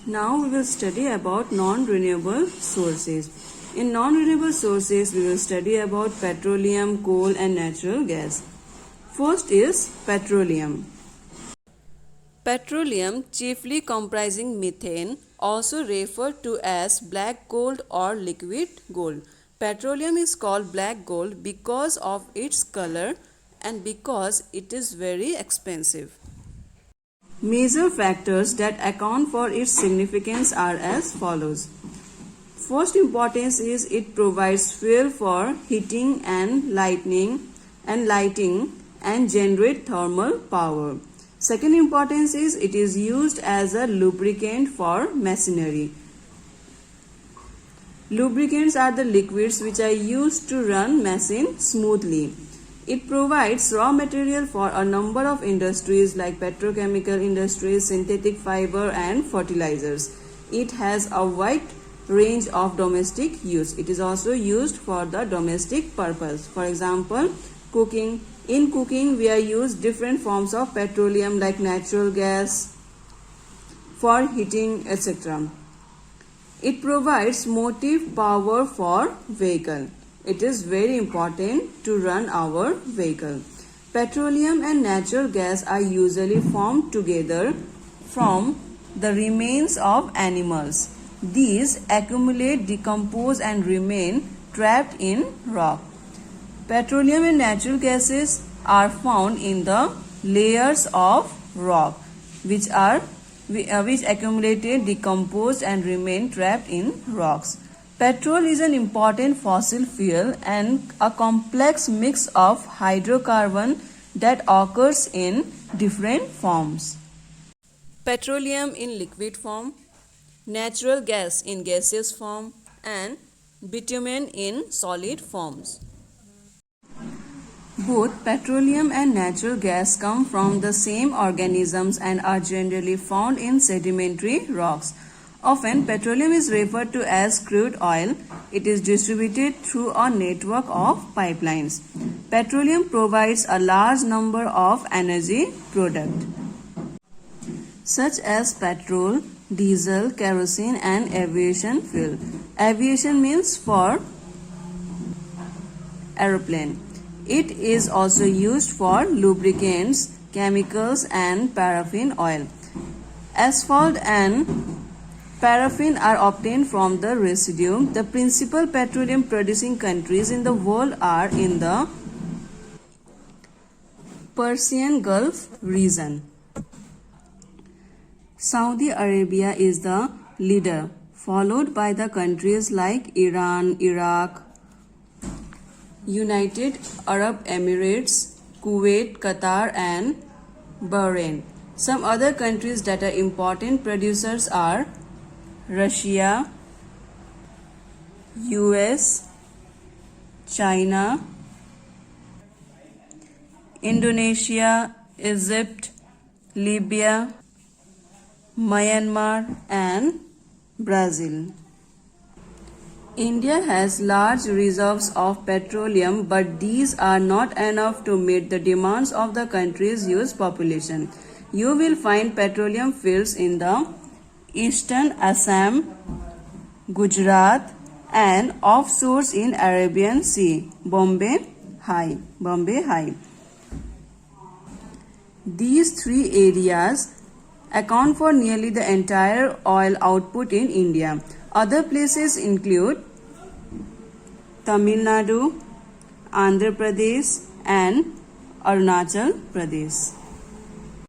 Now we will study about non-renewable sources. In non-renewable sources, we will study about petroleum, coal and natural gas. First is petroleum. Petroleum, chiefly comprising methane, also referred to as black gold or liquid gold. Petroleum is called black gold because of its color and because it is very expensive. Major factors that account for its significance are as follows. First importance is it provides fuel for heating and lighting and generate thermal power. Second importance is it is used as a lubricant for machinery. Lubricants are the liquids which are used to run machine smoothly. It provides raw material for a number of industries like petrochemical industries, synthetic fiber and fertilizers. It has a wide range of domestic use. It is also used for the domestic purpose. For example, cooking. In cooking, we are used different forms of petroleum like natural gas for heating, etc. It provides motive power for vehicle. It is very important to run our vehicle. Petroleum and natural gas are usually formed together from the remains of animals. These accumulate, decompose and remain trapped in rock. Petroleum and natural gases are found in the layers of rock which accumulated, decomposed and remain trapped in rocks. Petrol is an important fossil fuel and a complex mix of hydrocarbon that occurs in different forms. Petroleum in liquid form, natural gas in gaseous form and bitumen in solid forms. Both petroleum and natural gas come from the same organisms and are generally found in sedimentary rocks. Often, petroleum is referred to as crude oil. It is distributed through a network of pipelines. Petroleum provides a large number of energy products, such as petrol, diesel, kerosene, and aviation fuel. Aviation means for aeroplane. It is also used for lubricants, chemicals, and paraffin oil. Asphalt and paraffin are obtained from the residue. The principal petroleum producing countries in the world are in the Persian Gulf region. Saudi Arabia is the leader, followed by the countries like Iran, Iraq, United Arab Emirates, Kuwait, Qatar and Bahrain. Some other countries that are important producers are Russia, US, China, Indonesia, Egypt, Libya, Myanmar and Brazil. India has large reserves of petroleum, but these are not enough to meet the demands of the country's huge population. You will find petroleum fields in the eastern Assam, Gujarat and offshores in Arabian Sea, Bombay High. These three areas account for nearly the entire oil output in India. Other places include Tamil Nadu, Andhra Pradesh and Arunachal Pradesh.